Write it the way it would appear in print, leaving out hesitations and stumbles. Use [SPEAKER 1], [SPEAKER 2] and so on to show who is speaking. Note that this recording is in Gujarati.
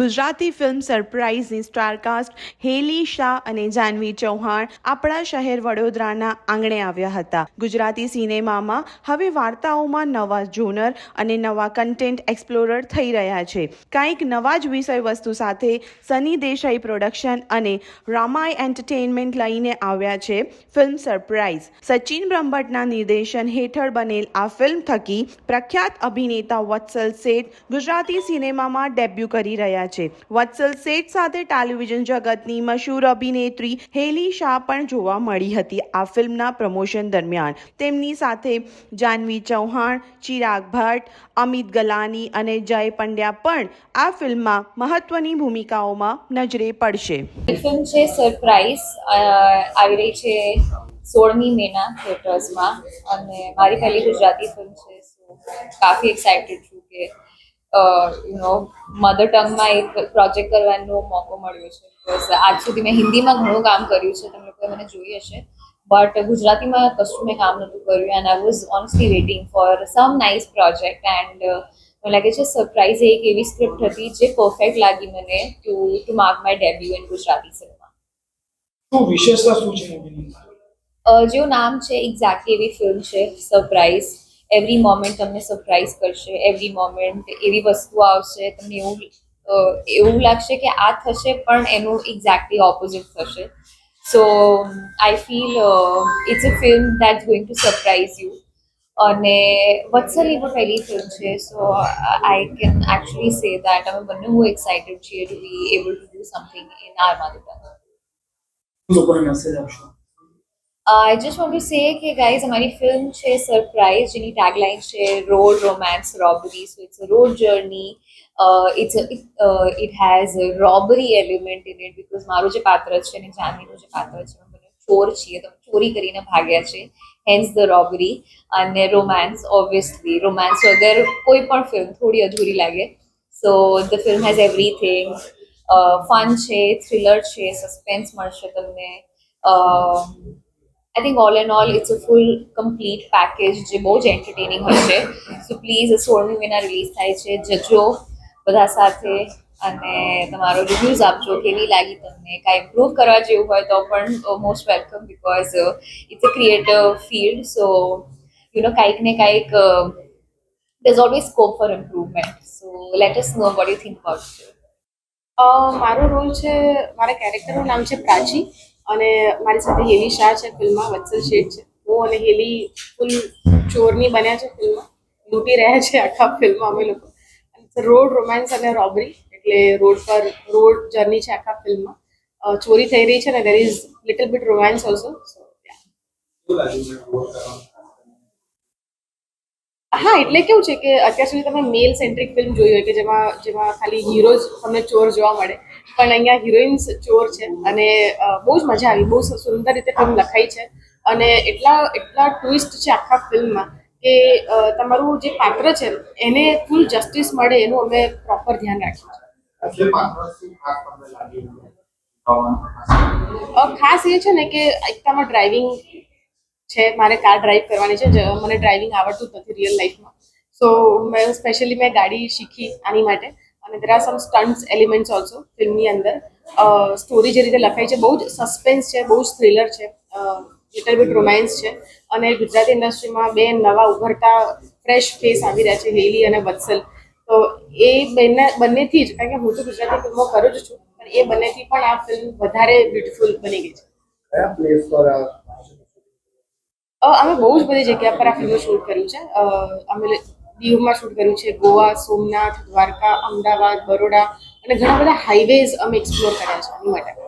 [SPEAKER 1] ગુજરાતી ફિલ્મ સરપ્રાઇઝની સ્ટારકાસ્ટ હેલી શાહ અને જાનવી ચૌહાણ આપણા શહેર વડોદરાના આંગણે આવ્યા હતા. ગુજરાતી સિનેમામાં હવે વાર્તાઓમાં નવા જોનર અને નવા કન્ટેન્ટ એક્સપ્લોરર થઈ રહ્યા છે. કંઈક નવા જ વિષય વસ્તુ સાથે સની દેસાઈ પ્રોડક્શન અને રામાય એન્ટરટેનમેન્ટ લઈને આવ્યા છે ફિલ્મ સરપ્રાઇઝ. સચિન બ્રહ્મભટ્ટના નિર્દેશન હેઠળ બનેલ આ ફિલ્મ થકી પ્રખ્યાત અભિનેતા વત્સલ શેઠ ગુજરાતી સિનેમામાં ડેબ્યુ કરી રહ્યા છે. વત્સલ શેઠ સાથે ટેલિવિઝન જગતની મશહૂર અભિનેત્રી હેલી શાહ પણ જોવા મળી હતી આ ફિલ્મના પ્રમોશન દરમિયાન. તેમની સાથે જાનવી ચૌહાણ, ચિરાગ ભટ્ટ, અમિત ગલાની અને જય પંડ્યા પણ આ ફિલ્મમાં મહત્વની ભૂમિકાઓમાં નજરે પડશે.
[SPEAKER 2] ફિલ્મ છે સરપ્રાઇઝ આવી રહી છે 16મી મેના થિયેટર્સમાં અને મારી પહેલી ગુજરાતી ફિલ્મ છે. સો કાફી એક્સાઇટેડ છું કે મધર ટંગમાં એક પ્રોજેક્ટ કરવાનો મોકો મળ્યો છે. બિકોઝ આજ સુધી મેં હિન્દીમાં ઘણું કામ કર્યું છે, તમે લોકોએ મને જોઈ હશે, બટ ગુજરાતીમાં કશું મેં કામ નહોતું કર્યું and I was honestly waiting for some nice project and મને લાગે છે સરપ્રાઇઝ એક એવી સ્ક્રિપ્ટ હતી જે પરફેક્ટ લાગી મને to mark my debut in Gujarati cinema.
[SPEAKER 3] વિશેષતા શું છે?
[SPEAKER 2] જેવું નામ છે એક્ઝેક્ટલી એવી ફિલ્મ છે સરપ્રાઇઝ. એવરી મોમેન્ટ તમને સરપ્રાઇઝ કરશે, એવરી મોમેન્ટ એવી વસ્તુ આવશે તમને એવું લાગશે કે આ થશે પણ એનું એક્ઝેક્ટલી ઓપોઝિટ થશે. So I feel it's a film that's going to surprise you. અને વત્સલની પણ પહેલી ફિલ્મ છે, so I can actually say that અમે બંને બહુ એક્સાઇટેડ છીએ to be able to do something in our mother tongue.
[SPEAKER 3] લોકોને મેસેજ આપશો?
[SPEAKER 2] I just want to say કે guys અમારી ફિલ્મ છે સરપ્રાઇઝ જેની ટેગલાઇન છે road romance robbery. So it's a road journey. It has a robbery element in it because મારું જે પાત્ર છે અને જાનવીનું જે પાત્ર છે અમે બંને ચોર છીએ, તો ચોરી કરીને ભાગ્યા છે, હેન્સ ધ રોબરી. અને રોમાન્સ, ઓબ્વિયસલી રોમાન્સ વગર કોઈ પણ ફિલ્મ થોડી અધૂરી લાગે. So the film has everything. Fun છે, થ્રિલર છે, સસ્પેન્સ મળશે તમને. I think all in all, it's a full complete package જે બહુ જ એન્ટરટેનિંગ હશે. સો પ્લીઝ 16મી મેના રિલીઝ થાય છે, જજો બધા સાથે અને તમારો રિવ્યૂઝ આપજો કેવી લાગી તમને. કાંઈ ઇમ્પ્રૂવ કરવા જેવું હોય તો પણ most welcome because it's a creative field. So કાંઈક ને કાંઈક there's always scope for improvement. So let us know what you think about it.
[SPEAKER 4] મારો રોલ છે, મારા કેરેક્ટરનું નામ છે પ્રાચી અને મારી સાથે હેલી શાહ છે ફિલ્મમાં. વત્સલ શેઠ છે. હું અને હેલી ફૂલ ચોરની બન્યા છે ફિલ્મમાં, લૂંટી રહ્યા છે આખા ફિલ્મમાં અમે લોકો. રોડ રોમાન્સ અને રોબરી એટલે રોડ જર્ની છે આખા ફિલ્મમાં. ચોરી થઈ રહી છે ને there is little bit romance also. હા, એટલે કેવું છે કે અત્યાર સુધી તમે મેલ સેન્ટ્રિક ફિલ્મ જોઈ હોય કે જેમાં ખાલી હીરોઝ તમને ચોર જોવા મળે, પણ અહીંયા હિરોઈન્સ ચોર છે અને બહુ જ મજા આવી. બહુ સુંદર રીતે ફિલ્મ લખાઈ છે અને એટલા ટ્વિસ્ટ છે આખા ફિલ્મમાં કે તમારું જે પાત્ર છે એને ફૂલ જસ્ટિસ મળે એનું અમે પ્રોપર ધ્યાન રાખ્યું છે. ખાસ એ છે ને કે એકતામાં ડ્રાઇવિંગ છે. મારે કાર ડ્રાઈવ કરવાની છે. મને ડ્રાઇવિંગ આવડતું જ નથી રિયલ લાઈફમાં. સો મેં ગાડી શીખી આની માટે. અને there are some stunts elements also ફિલ્મની અંદર. સ્ટોરી જે રીતે લખાઈ છે બહુ જ સસ્પેન્સ છે, બહુ જ થ્રિલર છે, લિટલ બિટ રોમાન્સ છે. અને ગુજરાતી ઇન્ડસ્ટ્રીમાં બે નવા ઉભરતા ફ્રેશ ફેસ આવી રહ્યા છે, હેલી અને વત્સલ. તો એ બંનેથી જ, કારણ કે હું તો ગુજરાતી ફિલ્મો કરું જ છું, પણ એ બંનેથી પણ આ ફિલ્મ વધારે બ્યુટીફુલ બની ગઈ છે. અમે બહુ જ બધી જગ્યા પર આ ફિલ્મ શૂટ કર્યું છે. અમે દીવમાં શૂટ કર્યું છે, ગોવા, સોમનાથ, દ્વારકા, અમદાવાદ, બરોડા અને ઘણા બધા હાઈવેઝ અમે એક્સપ્લોર કર્યા છે આની માટે.